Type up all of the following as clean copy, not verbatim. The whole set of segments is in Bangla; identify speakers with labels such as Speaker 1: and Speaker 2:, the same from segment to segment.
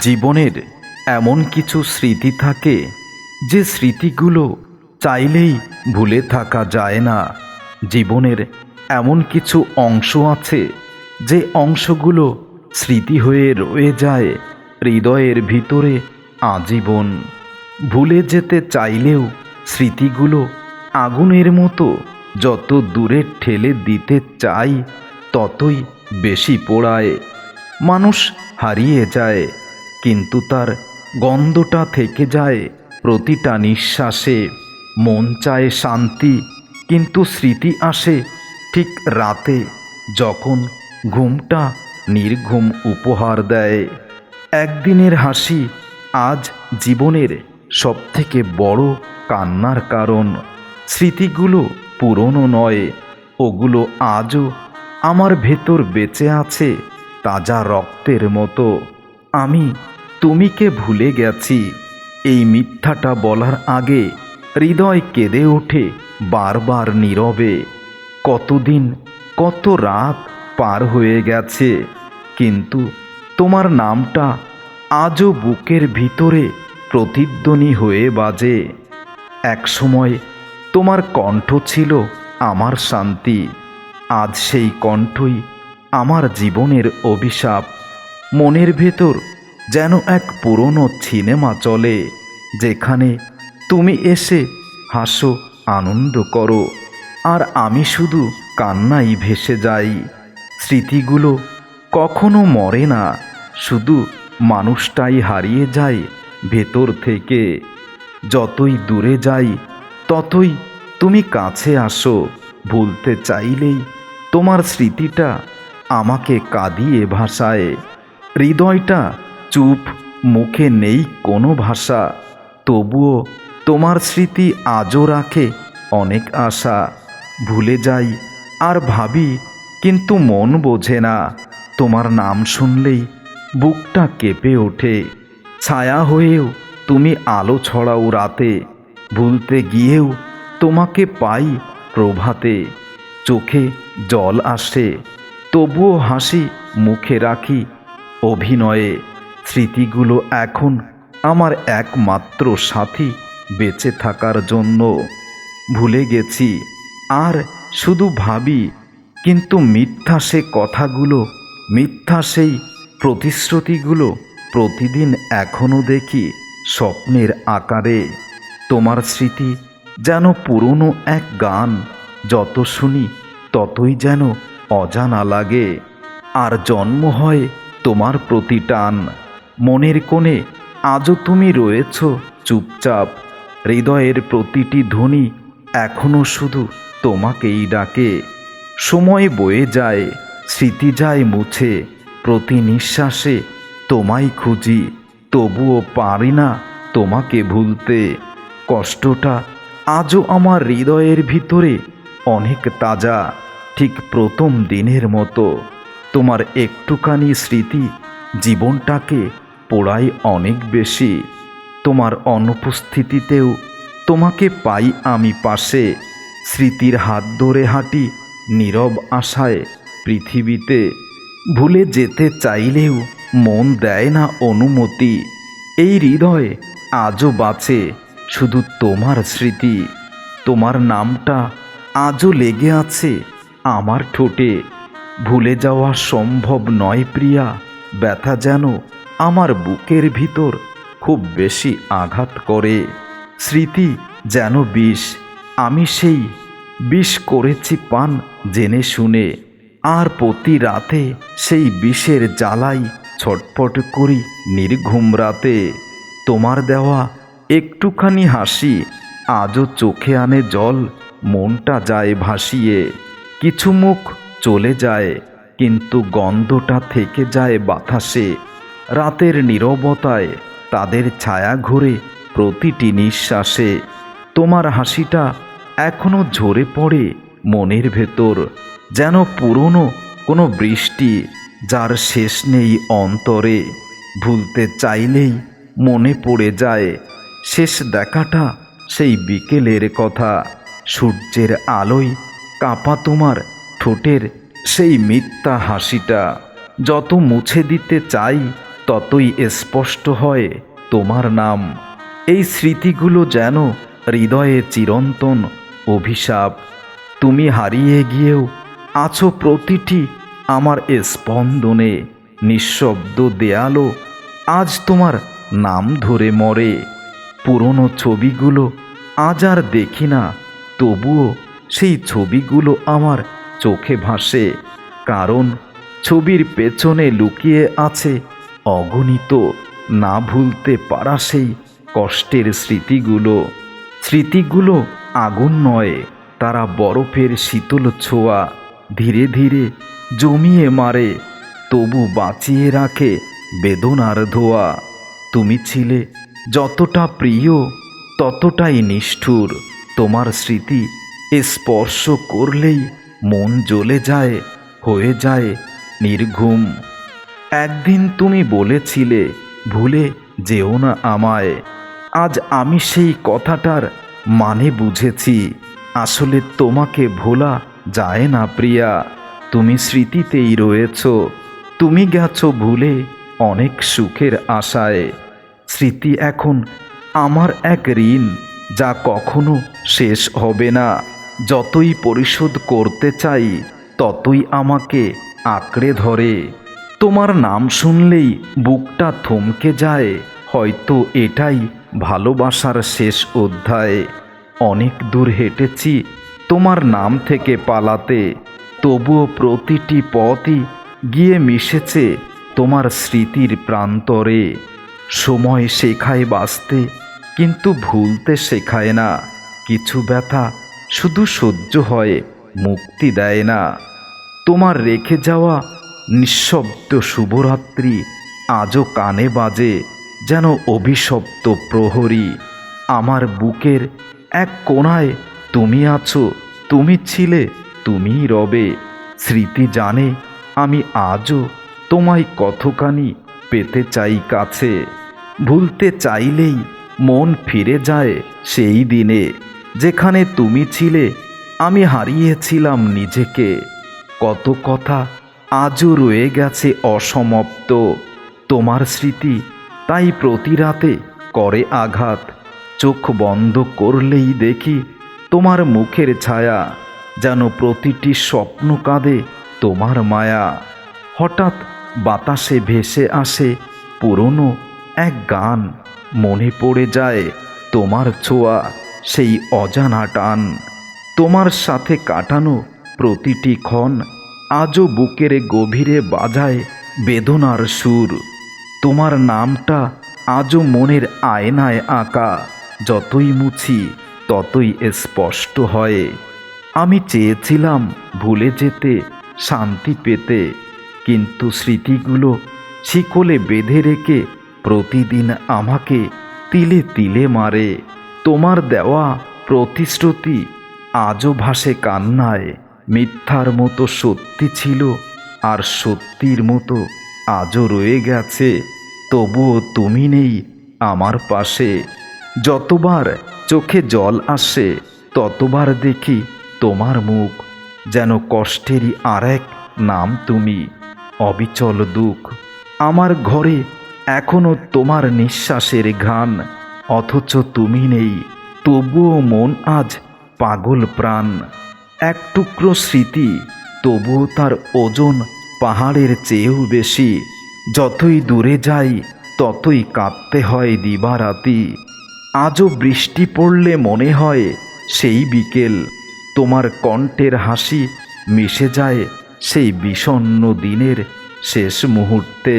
Speaker 1: জীবনের এমন কিছু স্মৃতি থাকে যে স্মৃতিগুলো চাইলেই ভুলে থাকা যায় না। জীবনের এমন কিছু অংশ আছে যে অংশগুলো স্মৃতি হয়ে রয়ে যায় হৃদয়ের ভিতরে আজীবন। ভুলে যেতে চাইলেও স্মৃতিগুলো আগুনের মতো, যত দূরে ঠেলে দিতে চাই ততই বেশি পোড়ায়। মানুষ হারিয়ে যায়, কিন্তু তার গন্ধটা থেকে যায় প্রতিটা নিঃশ্বাসে। মন চায় শান্তি, কিন্তু স্মৃতি আসে ঠিক রাতে, যখন ঘুমটা নির্ঘুম উপহার দেয়। একদিনের হাসি আজ জীবনের সবথেকে বড় কান্নার কারণ। স্মৃতিগুলো পুরনো নয়, ওগুলো আজও আমার ভেতর বেঁচে আছে তাজা রক্তের মতো। আমি তুমিকে ভুলে গেছি, এই মিথ্যাটা বলার আগে হৃদয় কেঁদে ওঠে বারবার নীরবে। কতদিন, কত রাত পার হয়ে গেছে, কিন্তু তোমার নামটা আজও বুকের ভিতরে প্রতিধ্বনি হয়ে বাজে। একসময় তোমার কণ্ঠ ছিল আমার শান্তি, আজ সেই কণ্ঠই আমার জীবনের অভিশাপ। মনের ভেতর যেন এক পুরনো সিনেমা চলে, যেখানে তুমি এসে হাসো, আনন্দ করো, আর আমি শুধু কান্নাই ভেসে যাই। স্মৃতিগুলো কখনো মরে না, শুধু মানুষটাই হারিয়ে যায় ভেতর থেকে। যতই দূরে যাই ততই তুমি কাছে আসো, ভুলতে চাইলেই তোমার স্মৃতিটা আমাকে কাঁদিয়ে ভাসায়। হৃদয়টা চুপ, মুখে নেই কোনো ভাষা, তবুও তোমার স্মৃতি আজও রাখে অনেক আশা। ভুলে যাই আর ভাবি, কিন্তু মন বোঝে না। তোমার নাম শুনলেই বুকটা কেঁপে ওঠে। ছায়া হয়েও তুমি আলো ছড়াও রাতে, ভুলতে গিয়েও তোমাকে পাই প্রভাতে। চোখে জল আসে, তবুও হাসি মুখে রাখি অভিনয়ে। স্মৃতিগুলো এখন আমার একমাত্র সাথী বেঁচে থাকার জন্য। ভুলে গেছি আর শুধু ভাবি, কিন্তু মিথ্যা সে কথাগুলো, মিথ্যা সেই প্রতিশ্রুতিগুলো প্রতিদিন এখনো দেখি স্বপ্নের আকারে। তোমার স্মৃতি যেন পুরনো এক গান, যত শুনি ততই যেন অজানা লাগে। আর জন্ম হয় তোমার প্রতি টান। মনের কোণে আজও তুমি রয়েছ চুপচাপ, হৃদয়ের প্রতিটি ধ্বনি এখনো শুধু তোমাকেই ডাকে। সময় বয়ে যায়, স্মৃতি যায় মুছে, প্রতি নিঃশ্বাসে তোমায় খুঁজি, তবুও পারি না তোমাকে ভুলতে। কষ্টটা আজও আমার হৃদয়ের ভিতরে অনেক তাজা, ঠিক প্রথম দিনের মতো। তোমার একটুখানি স্মৃতি জীবনটাকে পোড়ায় অনেক বেশি। তোমার অনুপস্থিতিতেও তোমাকে পাই আমি পাশে, স্মৃতির হাত ধরে হাঁটি নীরব আশায় পৃথিবীতে। ভুলে যেতে চাইলেও মন দেয় না অনুমতি, এই হৃদয় আজও বাঁচে শুধু তোমার স্মৃতি। তোমার নামটা আজও লেগে আছে আমার ঠোঁটে। ভুলে যাওয়া সম্ভব নয় প্রিয়া, ব্যথা যেন আমার বুকের ভিতর খুব বেশি আঘাত করে। স্মৃতি যেন বিষ, আমি সেই বিষ করেছি পান জেনে শুনে, আর প্রতি রাতে সেই বিষের জ্বালাই ছটফট করি নির্ঘুম রাতে। তোমার দেওয়া একটুখানি হাসি আজও চোখে আনে জল, মনটা যায় ভাসিয়ে। কিছু মুখ চলে যায়, কিন্তু গন্ধটা থেকে যায় বাতাসে। রাতের নীরবতায় তাদের ছায়া ঘুরে প্রতিটি নিঃশ্বাসে। তোমার হাসিটা এখনো ঝরে পড়ে মনের ভেতর, যেন পুরনো কোনো বৃষ্টি, যার শেষ নেই অন্তরে। ভুলতে চাইলেই মনে পড়ে যায় শেষ দেখাটা, সেই বিকেলের কথা। সূর্যের আলোয় কাঁপা তোমার ঠোঁটের সেই মিথ্যা হাসিটা। যত মুছে দিতে চাই ততই স্পষ্ট হয় তোমার নাম। এই স্মৃতিগুলো যেন হৃদয়ে চিরন্তন অভিশাপ। তুমি হারিয়ে গিয়েও আছো প্রতিটি আমার স্পন্দনে। নিঃশব্দ দেয়ালও আজ তোমার নাম ধরে মরে। পুরনো ছবিগুলো আজ আর দেখি না, তবুও সেই ছবিগুলো আমার চোখে ভাসে। কারণ ছবির পেছনে লুকিয়ে আছে অগণিত না ভুলতে পারা সেই কষ্টের স্মৃতিগুলো। স্মৃতিগুলো আগুন নয়, তারা বরফের শীতল ছোঁয়া, ধীরে ধীরে জমিয়ে মারে, তবু বাঁচিয়ে রাখে বেদনার ধোয়া। তুমি ছিলে যতটা প্রিয় ততটাই নিষ্ঠুর। তোমার স্মৃতি স্পর্শ করলেই মন জ্বলে যায়, হয়ে যায় নির্ঘুম। একদিন তুমি বলেছিলে ভুলে যেও না আমায়। আজ আমি সেই কথাটার মানে বুঝেছি। আসলে তোমাকে ভোলা যায় না প্রিয়া, তুমি স্মৃতিতেই রয়েছ। তুমি গেছো ভুলে অনেক সুখের আশায়। স্মৃতি এখন আমার এক ঋণ, যা কখনো শেষ হবে না। যতই পরিশোধ করতে চাই ততই আমাকে আঁকড়ে ধরে। তোমার নাম শুনলেই বুকটা থমকে যায়, হয়তো এটাই ভালোবাসার শেষ অধ্যায়। অনেক দূর হেঁটেছি তোমার নাম থেকে পালাতে, তবুও প্রতিটি পথই গিয়ে মিশেছে তোমার স্মৃতির প্রান্তরে। সময় শেখায় বাঁচতে, কিন্তু ভুলতে শেখায় না। কিছু ব্যথা শুধু সহ্য হয়, মুক্তি দেয় না। তোমার রেখে যাওয়া নিঃশব্দ শুভরাত্রি আজও কানে বাজে, যেন অভিশপ্ত প্রহরী। আমার বুকের এক কোণায় তুমি আছো, তুমি ছিলে, তুমিই রবে। স্মৃতি জানে আমি আজও তোমায় কতখানি পেতে চাই কাছে। ভুলতে চাইলেই মন ফিরে যায় সেই দিনে, যেখানে তুমি ছিলে, আমি হারিয়েছিলাম নিজেকে। কত কথা আজও রয়ে গেছে অসমাপ্ত। তোমার স্মৃতি তাই প্রতি রাতে করে আঘাত। চোখ বন্ধ করলেই দেখি তোমার মুখের ছায়া, যেন প্রতিটি স্বপ্ন কাঁদে তোমার মায়া। হঠাৎ বাতাসে ভেসে আসে পুরনো এক গান, মনে পড়ে যায় তোমার ছোঁয়া, সেই অজানা টান। তোমার সাথে কাটানো প্রতিটি ক্ষণ আজও বুকের গভীরে বাজায় বেদনার সুর। তোমার নামটা আজও মনের আয়নায় আঁকা, যতই মুছি ততই স্পষ্ট হয়। আমি চেয়েছিলাম ভুলে যেতে, শান্তি পেতে, কিন্তু স্মৃতিগুলো শিকলে বেঁধে রেখে প্রতিদিন আমাকে তিলে তিলে মারে। তোমার দেওয়া প্রতিশ্রুতি আজও ভাসে কান্নায়। মিথ্যার মতো সত্যি ছিল, আর সত্যির মতো আজও রয়ে গেছে। তবুও তুমি নেই আমার পাশে। যতবার চোখে জল আসে ততবার দেখি তোমার মুখ, যেন কষ্টেরই আরেক নাম তুমি। অবিচল দুঃখ আমার ঘরে এখনো তোমার নিঃশ্বাসের ঘ্রাণ, অথচ তুমি নেই, তবুও মন আজ পাগল প্রাণ। এক টুকরো স্মৃতি, তবুও তার ওজন পাহাড়ের চেয়েও বেশি। যতই দূরে যাই ততই কাঁদতে হয় দিবারাতি। আজও বৃষ্টি পড়লে মনে হয় সেই বিকেল, তোমার কণ্ঠের হাসি মিশে যায় সেই বিষণ্ণ দিনের শেষ মুহূর্তে।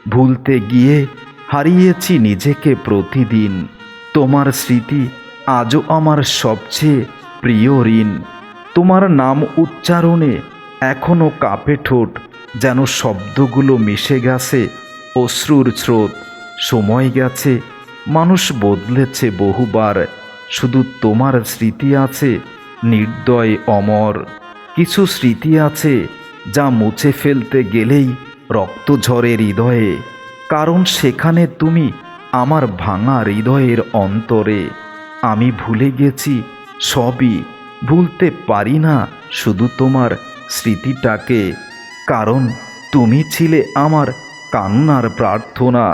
Speaker 1: ভুলতে গিয়ে হারিয়েছি নিজেকে প্রতিদিন। তোমার স্মৃতি আজও আমার সবচেয়ে প্রিয় ঋণ। তোমার নাম উচ্চারণে এখনো কাঁপে ঠোঁট, যেন শব্দগুলো মিশে গেছে অশ্রুর স্রোত। সময় গেছে, মানুষ বদলেছে বহুবার, শুধু তোমার স্মৃতি আছে নির্দয় অমর। কিছু স্মৃতি আছে যা মুছে ফেলতে গেলেই রক্ত ঝরে হৃদয়ে, কারণ সেখানে তুমি আমার ভাঙা হৃদয়ের অন্তরে। আমি ভুলে গেছি সবই, ভুলতে পারি না শুধু তোমার স্মৃতিটাকে, কারণ তুমি ছিলে আমার কান্নার প্রার্থনা।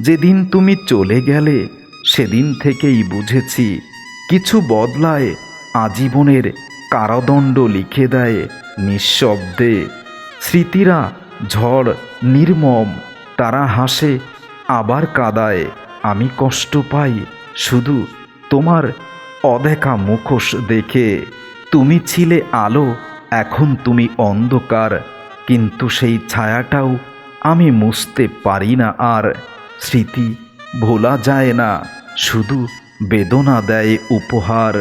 Speaker 1: যেদিন তুমি চলে গেলে সেদিন থেকেই বুঝেছি কিছু বদলায়, আজীবনের কারাদণ্ড লিখে দেয় নিঃশব্দে। স্মৃতিরা ঝড় নির্মম, তারা হাসে আবার কাঁদায়। আমি কষ্ট পাই শুধু তোমার অদেখা মুখোশ দেখে। তুমি ছিলে আলো, এখন তুমি অন্ধকার, কিন্তু সেই ছায়াটাও আমি মুছতে পারি না আর। স্মৃতি ভোলা যায় না, শুধু বেদনা দেয় উপহার।